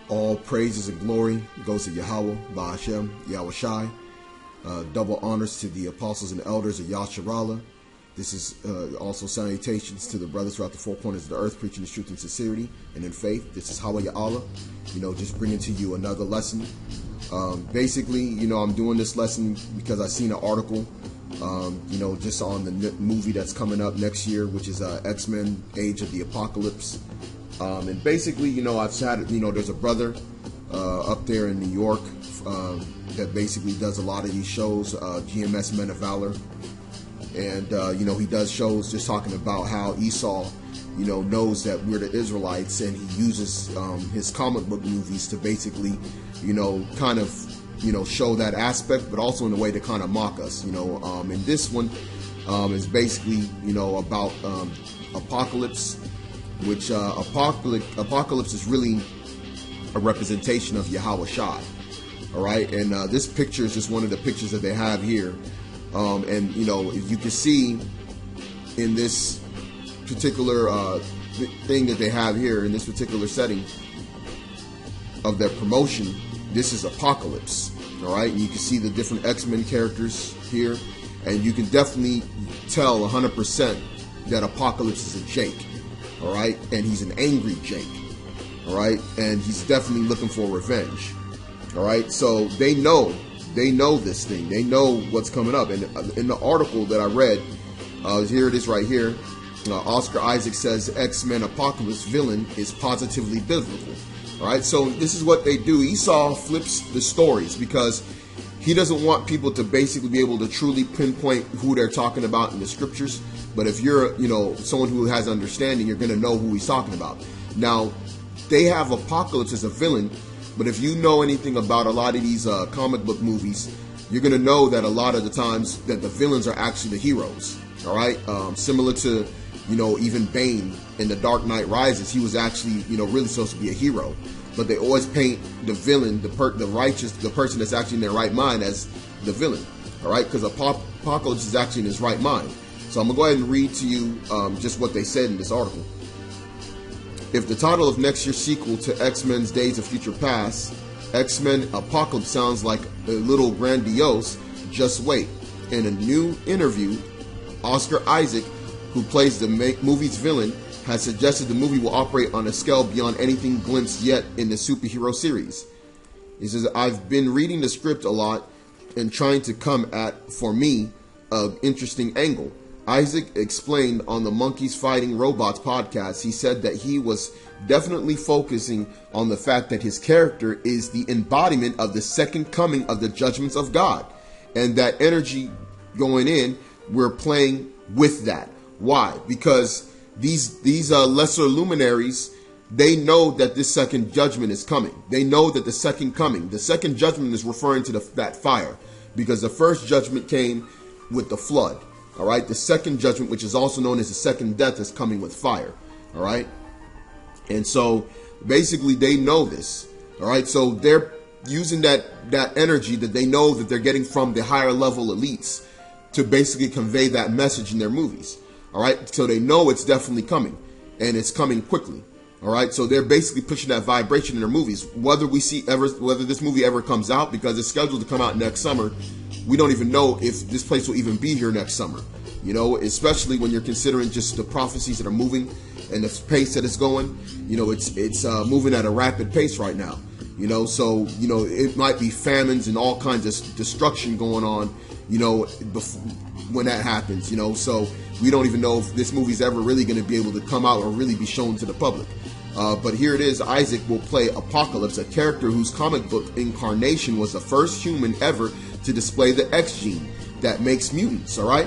All praises and glory goes to Yahawah, Bahashem, Yahawashi. Double honors to the apostles and elders of Yasharahla. This is also salutations to the brothers throughout the four corners of the earth, preaching the truth in sincerity and in faith. This is Yahawashi, just bringing to you another lesson. Basically, I'm doing this lesson because I seen an article, just on the movie that's coming up next year, which is X-Men: Age of the Apocalypse. And basically, I've had, there's a brother up there in New York that basically does a lot of these shows, GMS Men of Valor. And, he does shows just talking about how Esau, knows that we're the Israelites, and he uses his comic book movies to basically, kind of, show that aspect, but also in a way to kind of mock us, and this one is basically, about apocalypse, which apocalypse is really a representation of Yahawashi. All right, and this picture is just one of the pictures that they have here, and you can see in this particular thing that they have here in this particular setting of their promotion, this is Apocalypse. All right, and you can see the different X-Men characters here, and you can definitely tell 100% that Apocalypse is a Jake. All right, and he's an angry Jake. All right, and he's definitely looking for revenge. All right, so they know this thing. They know what's coming up. And in the article that I read, here it is right here. Oscar Isaac says X-Men Apocalypse villain is positively biblical. All right, so this is what they do. Esau flips the stories because he doesn't want people to basically be able to truly pinpoint who they're talking about in the scriptures. But if you're, someone who has understanding, you're going to know who he's talking about. Now, they have Apocalypse as a villain, but if you know anything about a lot of these comic book movies, you're going to know that a lot of the times that the villains are actually the heroes. All right, similar to, even Bane in The Dark Knight Rises, he was actually, really supposed to be a hero. But they always paint the villain, the righteous, the person that's actually in their right mind as the villain. All right, because Apocalypse is actually in his right mind. So I'm going to go ahead and read to you just what they said in this article. If the title of next year's sequel to X-Men's Days of Future Past, X-Men Apocalypse, sounds like a little grandiose, just wait. In a new interview, Oscar Isaac, who plays the movie's villain, has suggested the movie will operate on a scale beyond anything glimpsed yet in the superhero series. He says, I've been reading the script a lot and trying to come at, for me, an interesting angle. Isaac explained on the Monkeys Fighting Robots podcast, he said that he was definitely focusing on the fact that his character is the embodiment of the second coming of the judgments of God. And that energy going in, we're playing with that. Why? Because these lesser luminaries, they know that this second judgment is coming. They know that the second judgment is referring to that fire, because the first judgment came with the flood. All right, the second judgment, which is also known as the second death, is coming with fire. All right, and so basically they know this. All right, so they're using that energy that they know that they're getting from the higher level elites to basically convey that message in their movies. All right, so they know it's definitely coming, and it's coming quickly. All right, so they're basically pushing that vibration in their movies. Whether this movie ever comes out, because it's scheduled to come out next summer, we don't even know if this place will even be here next summer. Especially when you're considering just the prophecies that are moving and the pace that it's going. It's moving at a rapid pace right now. So it might be famines and all kinds of destruction going on. When that happens. So we don't even know if this movie's ever really going to be able to come out or really be shown to the public. But here it is. Isaac will play Apocalypse, a character whose comic book incarnation was the first human ever to display the X gene that makes mutants. All right.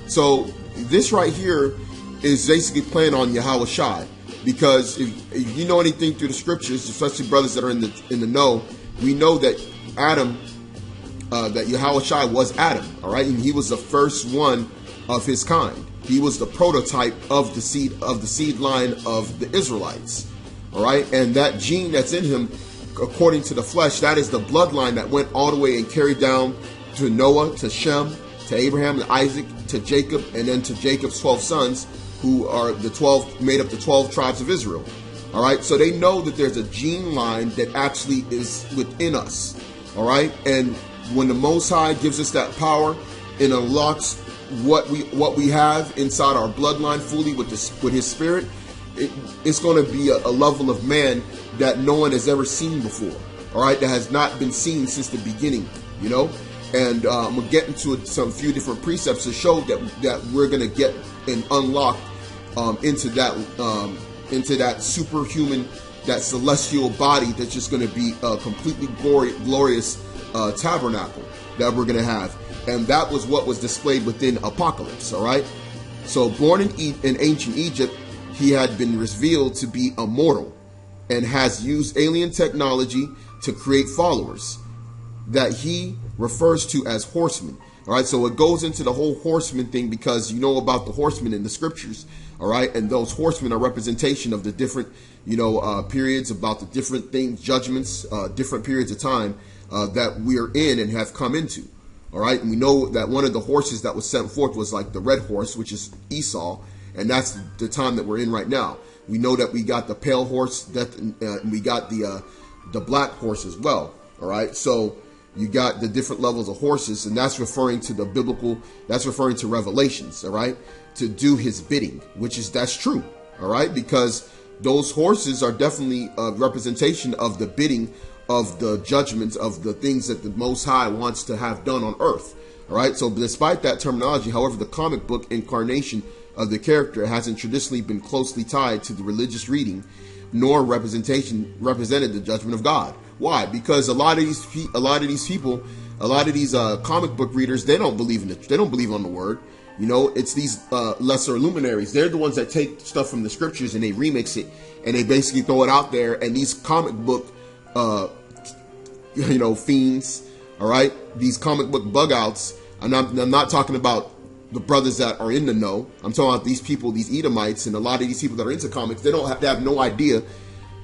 So this right here is basically playing on Yahawashi, because if you know anything through the scriptures, especially brothers that are in the know, we know that Adam, that Yahawashi was Adam. All right, and he was the first one of his kind. He was the prototype of the seed line of the Israelites. All right, and that gene that's in him, according to the flesh, that is the bloodline that went all the way and carried down to Noah, to Shem, to Abraham, to Isaac, to Jacob, and then to Jacob's 12 sons, who are made up the 12 tribes of Israel. All right, so they know that there's a gene line that actually is within us. All right, and when the Most High gives us that power and unlocks what we have inside our bloodline fully with His Spirit, it's going to be a level of man that no one has ever seen before. All right, that has not been seen since the beginning. You know, and I'm gonna get into some few different precepts to show that we're gonna get and unlock into that superhuman, that celestial body that's just gonna be a completely glorious tabernacle that we're gonna have. And that was what was displayed within Apocalypse. All right, so born in ancient Egypt, he had been revealed to be immortal and has used alien technology to create followers that he refers to as horsemen. All right, so it goes into the whole horseman thing because you know about the horsemen in the scriptures. All right, and those horsemen are representation of the different, periods, about the different things, judgments, different periods of time that we're in and have come into. All right, and we know that one of the horses that was sent forth was like the red horse, which is Esau, and that's the time that we're in right now. We know that we got the pale horse, and we got the black horse as well. All right, so you got the different levels of horses, and that's referring to the biblical, that's referring to Revelations, all right, to do his bidding, that's true, all right, because those horses are definitely a representation of the bidding of the judgments of the things that the Most High wants to have done on earth, all right. So despite that terminology, however, the comic book incarnation of the character hasn't traditionally been closely tied to the religious reading, nor represented the judgment of God. Why? Because a lot of these people, a lot of these comic book readers, they don't believe in it. They don't believe on the word. It's these lesser luminaries. They're the ones that take stuff from the scriptures and they remix it and they basically throw it out there. And these comic book, fiends, all right, these comic book bug outs. I'm not talking about the brothers that are in the know. I'm talking about these people, these Edomites, and a lot of these people that are into comics. They have no idea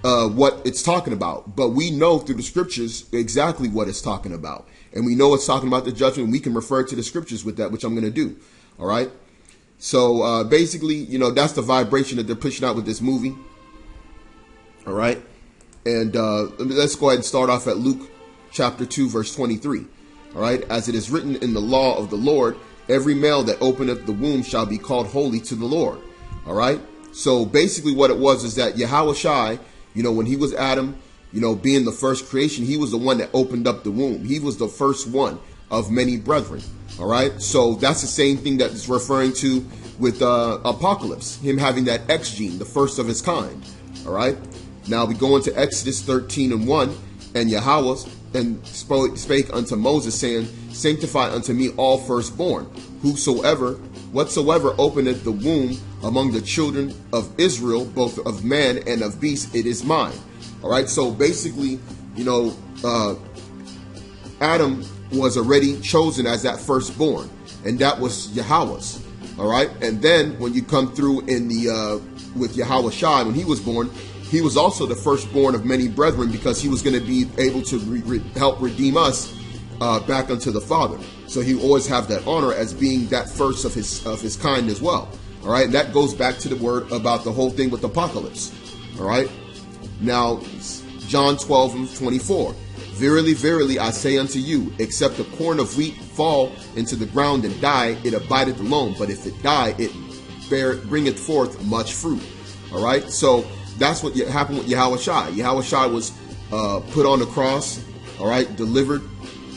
what it's talking about, but we know through the scriptures exactly what it's talking about, and we know it's talking about the judgment. We can refer to the scriptures with that, which I'm going to do. All right, so basically, that's the vibration that they're pushing out with this movie. All right, and let's go ahead and start off at Luke chapter 2 verse 23. All right, as it is written in the law of the Lord, every male that openeth the womb shall be called holy to the Lord. All right, so basically what it was is that Yahawashi, when he was Adam, being the first creation, he was the one that opened up the womb. He was the first one of many brethren. All right. So that's the same thing that it's referring to with Apocalypse, him having that X gene, the first of his kind. All right. Now we go into Exodus 13:1, and Yahweh and spake unto Moses, saying, sanctify unto me all firstborn, whatsoever openeth the womb among the children of Israel, both of man and of beast, it is mine. All right, so basically, Adam was already chosen as that firstborn, and that was Yahweh's. All right, and then when you come through in the with Yahawashi, when he was born, he was also the firstborn of many brethren, because he was going to be able to help redeem us back unto the Father. So he always have that honor as being that first of his kind as well. All right, and that goes back to the word about the whole thing with Apocalypse. All right, now John 12:24. Verily, verily, I say unto you, except a corn of wheat fall into the ground and die, it abideth alone. But if it die, it bringeth forth much fruit. All right, so that's what happened with Yahawashi. Yahawashi was put on the cross. All right, delivered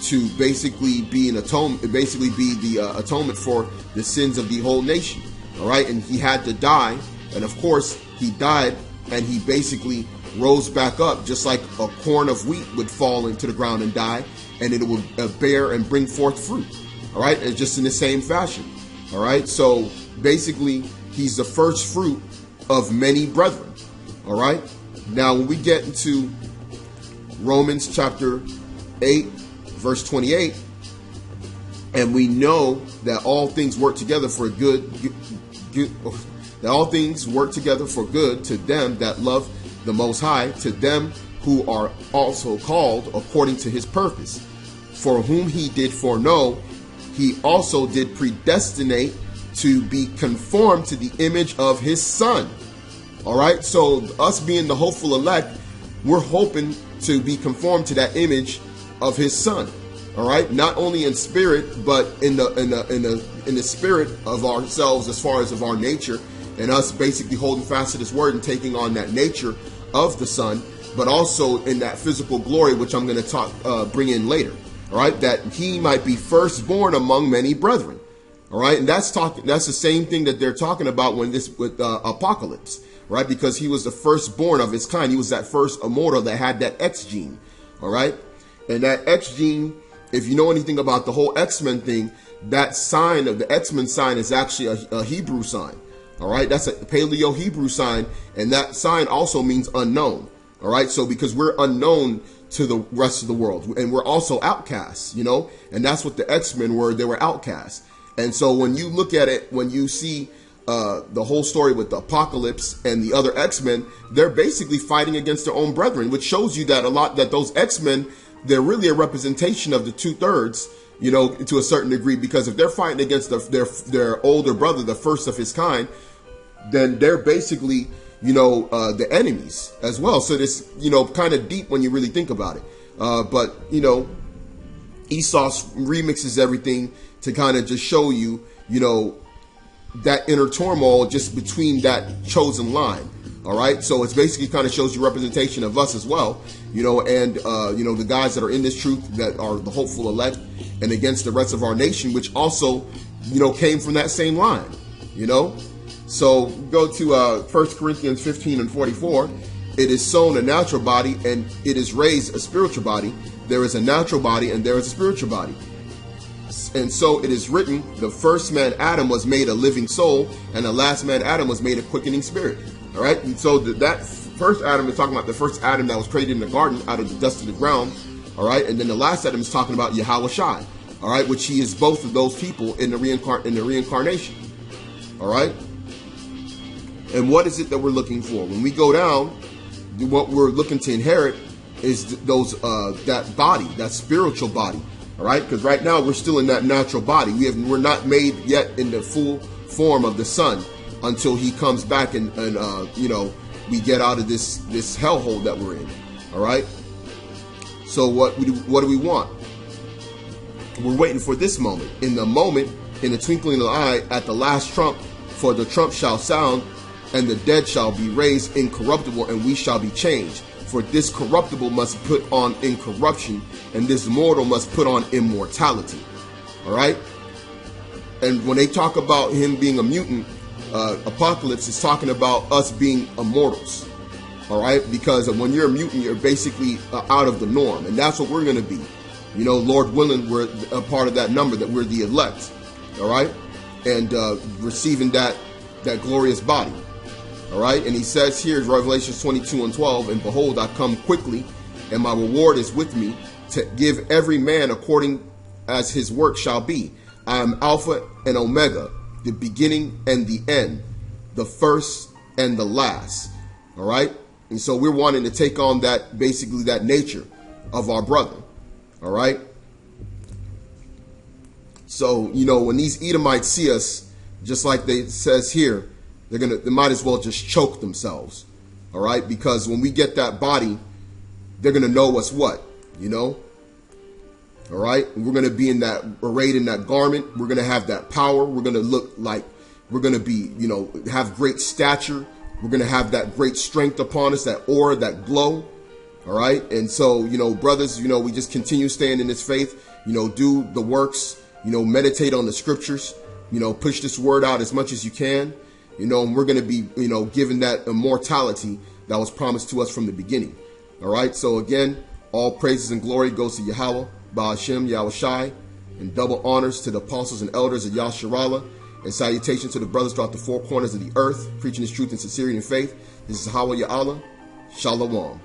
to basically be an atonement, basically be the atonement for the sins of the whole nation. All right, and he had to die, and of course he died, and he basically rose back up, just like a corn of wheat would fall into the ground and die, and it would bear and bring forth fruit. All right, and just in the same fashion. All right, so basically he's the first fruit of many brethren. All right, now when we get into Romans chapter 8 verse 28, and we know that all things work together for good, that all things work together for good to them that love the Most High, to them who are also called according to his purpose. For whom he did foreknow, he also did predestinate to be conformed to the image of his Son. All right. So us being the hopeful elect, we're hoping to be conformed to that image of his son. All right. Not only in spirit, but in the spirit of ourselves, as far as of our nature, and us basically holding fast to this word and taking on that nature of the son, but also in that physical glory, which I'm going to bring in later. All right. That he might be firstborn among many brethren. All right. And that's the same thing that they're talking about with Apocalypse. Right, because he was the firstborn of his kind. He was that first immortal that had that X gene. All right. And that X gene, if you know anything about the whole X-Men thing, that sign of the X-Men sign is actually a Hebrew sign. All right. That's a Paleo Hebrew sign. And that sign also means unknown. All right. So because we're unknown to the rest of the world, and we're also outcasts, you know, and that's what the X-Men were. They were outcasts. And so when you look at it, when you see the whole story with the Apocalypse and the other X-Men, they're basically fighting against their own brethren, which shows you that those X-Men, they're really a representation of the 2/3, you know, to a certain degree, because if they're fighting against their older brother, the first of his kind, then they're basically, you know, the enemies as well. So this, you know, kind of deep when you really think about it. But, you know, Esau remixes everything to kind of just show you, you know, that inner turmoil just between that chosen line. All right. So it's basically kind of shows you representation of us as well, you know, and, you know, the guys that are in this truth, that are the hopeful elect, and against the rest of our nation, which also, you know, came from that same line, you know. So go to 1 Corinthians 15:44. It is sown a natural body and it is raised a spiritual body. There is a natural body and there is a spiritual body. And so it is written, the first man Adam was made a living soul, and the last man Adam was made a quickening spirit. All right. And so that first Adam is talking about the first Adam that was created in the garden out of the dust of the ground. All right. And then the last Adam is talking about Yahawashi. All right. Which he is both of those people in the reincarnation. All right. And what is it that we're looking for? When we go down, what we're looking to inherit is that body, that spiritual body. All right, because right now we're still in that natural body. We're not made yet in the full form of the Son until He comes back and you know, we get out of this hellhole that we're in. All right. So what do we want? We're waiting for this moment. In the moment, in the twinkling of an eye, at the last trump, for the trump shall sound, and the dead shall be raised incorruptible, and we shall be changed. For this corruptible must put on incorruption, and this mortal must put on immortality. All right. And when they talk about him being a mutant, Apocalypse is talking about us being immortals. All right. Because when you're a mutant, you're basically out of the norm. And that's what we're going to be. You know, Lord willing, we're a part of that number, that we're the elect. All right. And receiving that glorious body. All right. And he says here, Revelation 22:12, and behold, I come quickly, and my reward is with me to give every man according as his work shall be. I am Alpha and Omega, the beginning and the end, the first and the last. All right. And so we're wanting to take on that, basically that nature of our brother. All right. So, you know, when these Edomites see us, just like it says here, they might as well just choke themselves. All right. Because when we get that body, they're going to know us what, you know. All right. We're going to be arrayed in that garment. We're going to have that power. We're going to look like we're going to be, you know, have great stature. We're going to have that great strength upon us, that aura, that glow. All right. And so, you know, brothers, you know, we just continue staying in this faith, you know, do the works, you know, meditate on the scriptures, you know, push this word out as much as you can, you know, and we're going to be, you know, given that immortality that was promised to us from the beginning. All right. So again, all praises and glory goes to Yahawah, Ba'ashem, Yahawashi, and double honors to the apostles and elders of Yasharahla, and salutations to the brothers throughout the four corners of the earth, preaching His truth in sincerity and faith. This is All the Ahchyam. Shalawam.